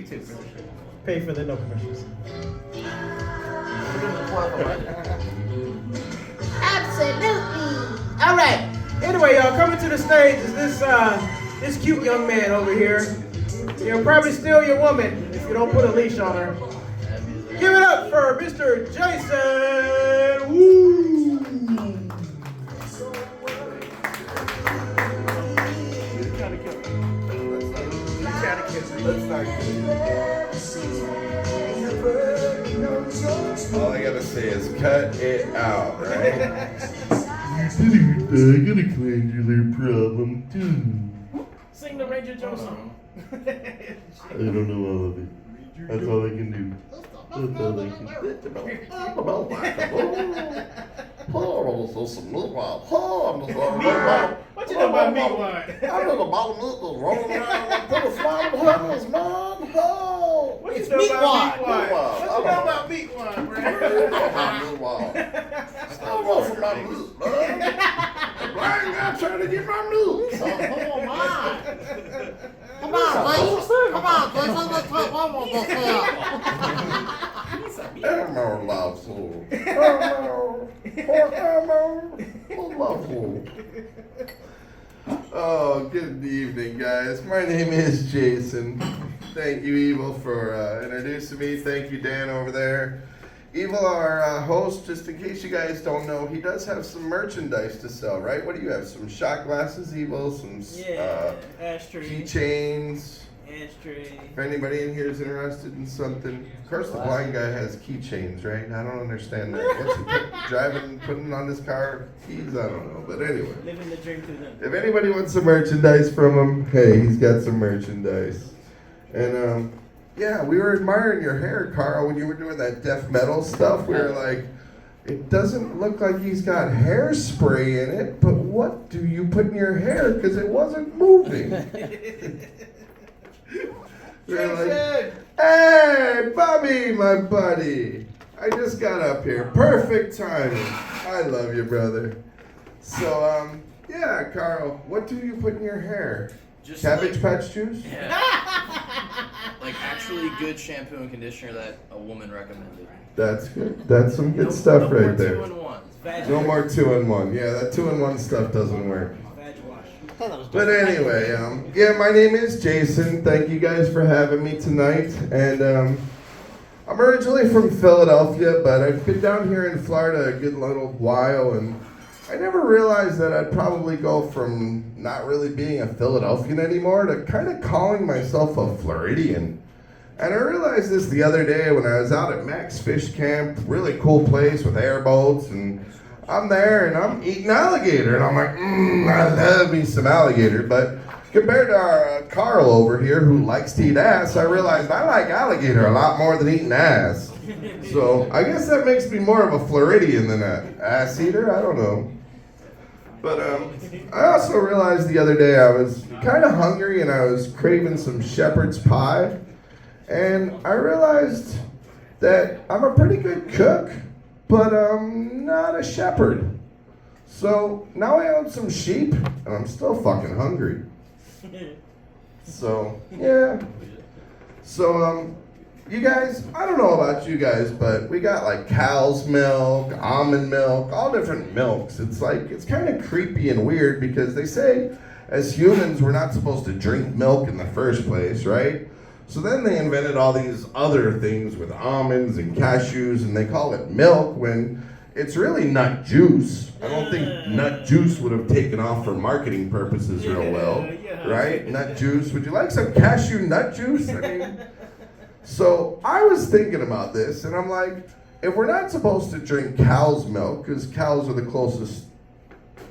too for the show. Pay for the no commercials. Absolutely. All right. Anyway, y'all, coming to the stage is this cute young man over here. He'll probably steal your woman if you don't put a leash on her. Give it up for Mr. Jason. Woo! Let's not all I gotta say is cut it out, right? I got a glandular problem too. Sing the Ranger Joe song. I don't know all of it. That's all I can do. That's all I can What you know about meat wine? What you know about meat wine? What you know about meat wine, I'm trying to get my meat. Come on, Jason. Let's talk one more Oh, good evening, guys. My name is Jason. Thank you, Evil, for introducing me. Thank you, Dan, over there. Evil, our host, just in case you guys don't know, he does have some merchandise to sell, right? What do you have? Some shot glasses, Evil? Some ashtray. Keychains? Ashtray. If anybody in here is interested in something. Of course, the blind guy has keychains, right? I don't understand that. What's he driving, putting on his car? Keys? I don't know. But anyway. Living the dream through them. If anybody wants some merchandise from him, hey, he's got some merchandise. And, yeah, we were admiring your hair, Carl, when you were doing that death metal stuff. We were like, it doesn't look like he's got hairspray in it, but what do you put in your hair? Because it wasn't moving. We were like, hey, Bobby, my buddy. I just got up here. Perfect timing. I love you, brother. So, yeah, Carl, what do you put in your hair? Just Cabbage Patch juice? Yeah. Like actually good shampoo and conditioner that a woman recommended. That's good. That's some good stuff no right more there. 2-in-1s. No more 2-in-1. Yeah, that 2-in-1 stuff doesn't work. But anyway, yeah, my name is Jason. Thank you guys for having me tonight. And I'm originally from Philadelphia, but I've been down here in Florida a good little while, and I never realized that I'd probably go from not really being a Philadelphian anymore to kind of calling myself a Floridian. And I realized this the other day when I was out at Max Fish Camp, really cool place with airboats, and I'm there and I'm eating alligator, and I'm like, I love me some alligator. But compared to our Carl over here who likes to eat ass, I realized I like alligator a lot more than eating ass. So I guess that makes me more of a Floridian than an ass eater. I don't know. But I also realized the other day I was kind of hungry and I was craving some shepherd's pie. And I realized that I'm a pretty good cook, but I'm not a shepherd. So now I own some sheep and I'm still fucking hungry. So, yeah. So, you guys, I don't know about you guys, but we got like cow's milk, almond milk, all different milks. It's like, it's kind of creepy and weird because they say as humans we're not supposed to drink milk in the first place, right? So then they invented all these other things with almonds and cashews and they call it milk when it's really nut juice. I don't think nut juice would have taken off for marketing purposes real well, right? Nut juice. Would you like some cashew nut juice? I mean... So I was thinking about this, and I'm like, if we're not supposed to drink cow's milk, because cows are the closest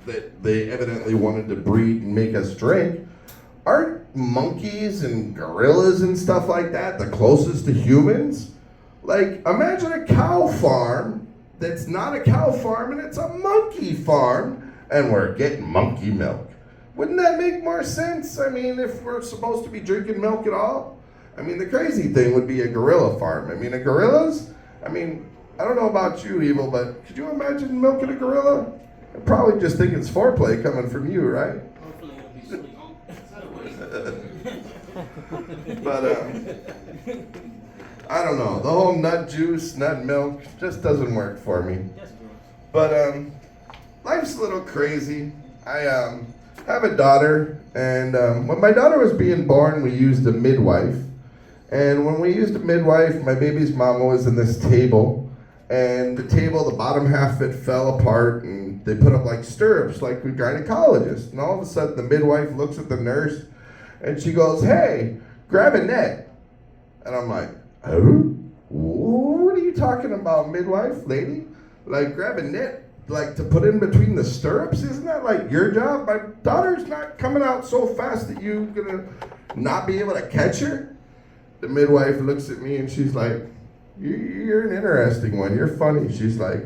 that they evidently wanted to breed and make us drink, aren't monkeys and gorillas and stuff like that the closest to humans? Like, imagine a cow farm that's not a cow farm and it's a monkey farm, and we're getting monkey milk. Wouldn't that make more sense? I mean, if we're supposed to be drinking milk at all? I mean, the crazy thing would be a gorilla farm. I mean, I don't know about you, Evil, but could you imagine milking a gorilla? I'd probably just think it's foreplay coming from you, right? Hopefully it'll be sweet. But, I don't know. The whole nut juice, nut milk just doesn't work for me. But life's a little crazy. I have a daughter, and when my daughter was being born, we used a midwife. And when we used a midwife, my baby's mama was in this table, and the table, the bottom half of it fell apart, and they put up like stirrups, like with gynecologists. And all of a sudden, the midwife looks at the nurse, and she goes, "Hey, grab a net." And I'm like, "Oh, what are you talking about, midwife, lady? Like, grab a net, like to put in between the stirrups? Isn't that like your job? My daughter's not coming out so fast that you're gonna not be able to catch her." The midwife looks at me and she's like, "You're an interesting one. You're funny." She's like,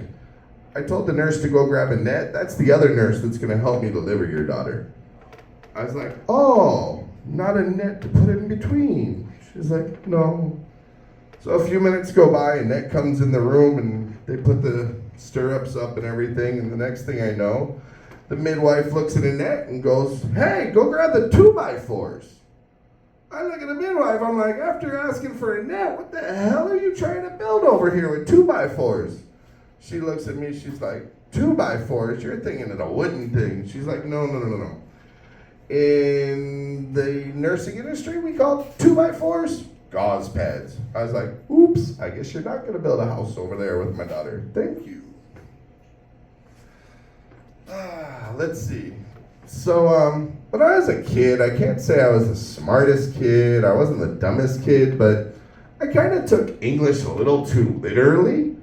"I told the nurse to go grab a net. That's the other nurse that's gonna help me deliver your daughter." I was like, "Oh, not a net to put in between." She's like, "No." So a few minutes go by, and Net comes in the room, and they put the stirrups up and everything, and the next thing I know, the midwife looks at Annette and goes, "Hey, go grab the 2x4s. I look at the midwife, I'm like, after asking for Annette, what the hell are you trying to build over here with 2x4s? She looks at me, she's like, 2x4s? You're thinking of a wooden thing. She's like, no. In the nursing industry, we call 2x4s gauze pads. I was like, oops, I guess you're not going to build a house over there with my daughter. Thank you. Let's see. So, when I was a kid, I can't say I was the smartest kid. I wasn't the dumbest kid, but I kind of took English a little too literally.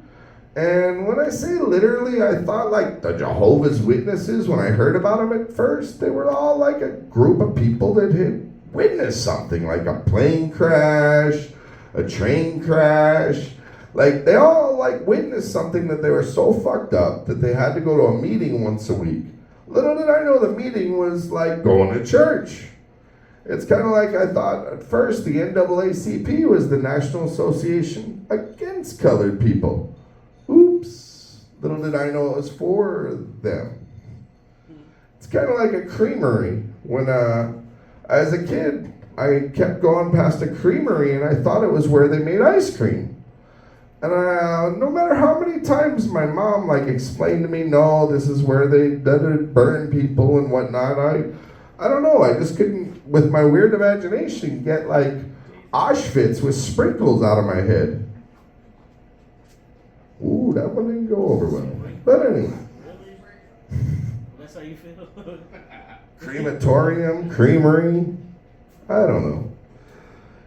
And when I say literally, I thought like the Jehovah's Witnesses, when I heard about them at first, they were all like a group of people that had witnessed something, like a plane crash, a train crash. Like, they all like witnessed something that they were so fucked up that they had to go to a meeting once a week. Little did I know the meeting was like going to church. It's kind of like I thought at first the NAACP was the National Association Against Colored People. Oops. Little did I know it was for them. It's kind of like a creamery. When, as a kid, I kept going past a creamery and I thought it was where they made ice cream. And no matter how many times my mom like explained to me, no, this is where they burn people and whatnot, I don't know, I just couldn't, with my weird imagination, get like Auschwitz with sprinkles out of my head. Ooh, that one didn't go over well. But anyway. That's how you feel? Crematorium, creamery, I don't know.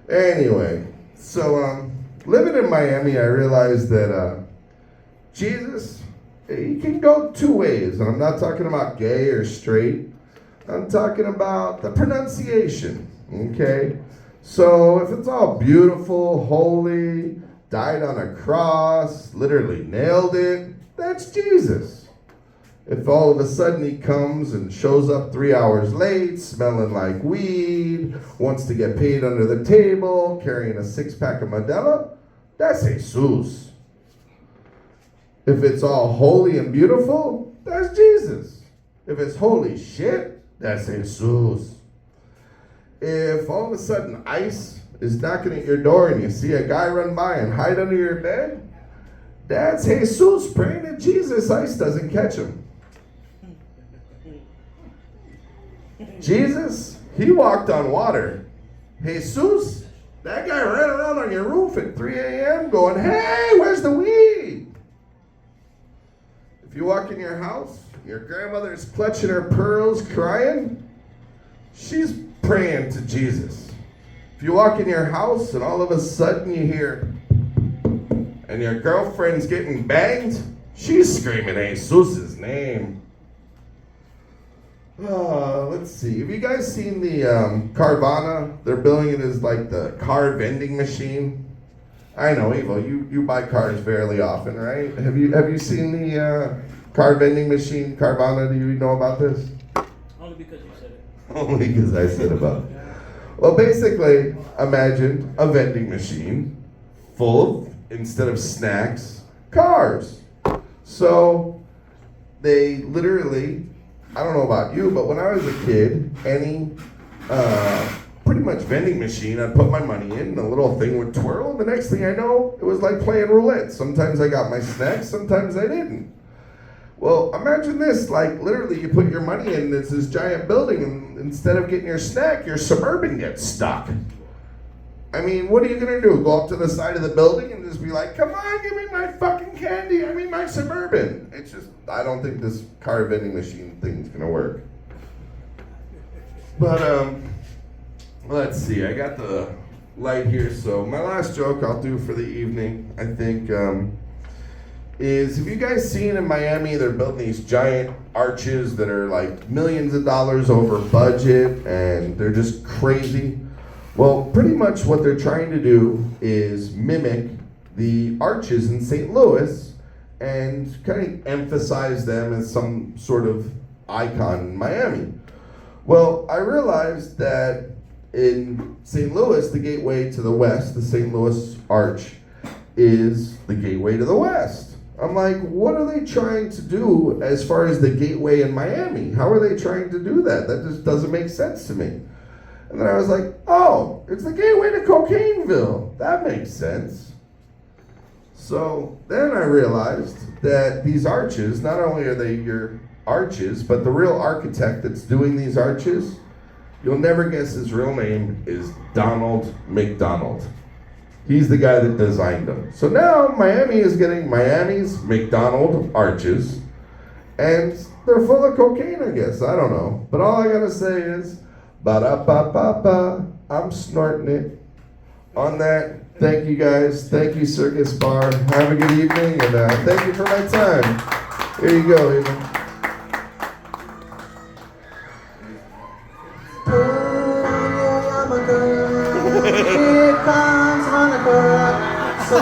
Anyway, so living in Miami, I realized that Jesus, he can go two ways. And I'm not talking about gay or straight. I'm talking about the pronunciation, okay? So if it's all beautiful, holy, died on a cross, literally nailed it, that's Jesus. If all of a sudden he comes and shows up 3 hours late, smelling like weed, wants to get paid under the table, carrying a 6-pack of Modelo, that's Jesus. If it's all holy and beautiful, that's Jesus. If it's holy shit, that's Jesus. If all of a sudden ice is knocking at your door and you see a guy run by and hide under your bed, that's Jesus praying that Jesus ice doesn't catch him. Jesus, he walked on water. Jesus, that guy ran around on your roof at 3 a.m. going, hey, where's the weed? If you walk in your house, your grandmother's clutching her pearls crying, she's praying to Jesus. If you walk in your house and all of a sudden you hear, and your girlfriend's getting banged, she's screaming Jesus' name. Let's see. Have you guys seen the Carvana? They're billing it as like the car vending machine. I know, Evo, you buy cars fairly often, right? Have you seen the car vending machine, Carvana? Do you know about this? Only because you said it. Only because I said about it. Well, basically, imagine a vending machine full of, instead of snacks, cars. So they literally, I don't know about you, but when I was a kid, pretty pretty much vending machine. I'd put my money in, the little thing would twirl, and the next thing I know, it was like playing roulette. Sometimes I got my snacks, sometimes I didn't. Well, imagine this, like literally you put your money in this giant building, and instead of getting your snack, your Suburban gets stuck. I mean, what are you gonna do? Go up to the side of the building and just be like, come on, give me my fucking candy, I mean my Suburban. It's just, I don't think this car vending machine thing's gonna work. But, let's see, I got the light here, so my last joke I'll do for the evening, I think, is, have you guys seen in Miami, they're building these giant arches that are like millions of dollars over budget, and they're just crazy? Well, pretty much what they're trying to do is mimic the arches in St. Louis and kind of emphasize them as some sort of icon in Miami. Well, I realized that in St. Louis, the gateway to the west, the St. Louis Arch, is the gateway to the west. I'm like, what are they trying to do as far as the gateway in Miami? How are they trying to do that? That just doesn't make sense to me. And then I was like, oh, it's the gateway to Cocaineville. That makes sense. So then I realized that these arches, not only are they your arches, but the real architect that's doing these arches, you'll never guess his real name is Donald McDonald. He's the guy that designed them. So now Miami is getting Miami's McDonald arches, and they're full of cocaine, I guess. I don't know. But all I gotta say is, ba-da-ba-ba-ba, I'm snorting it. On that, thank you guys. Thank you, Circus Bar. Have a good evening, and thank you for my time. Here you go, Eva. Here comes Hanukkah. So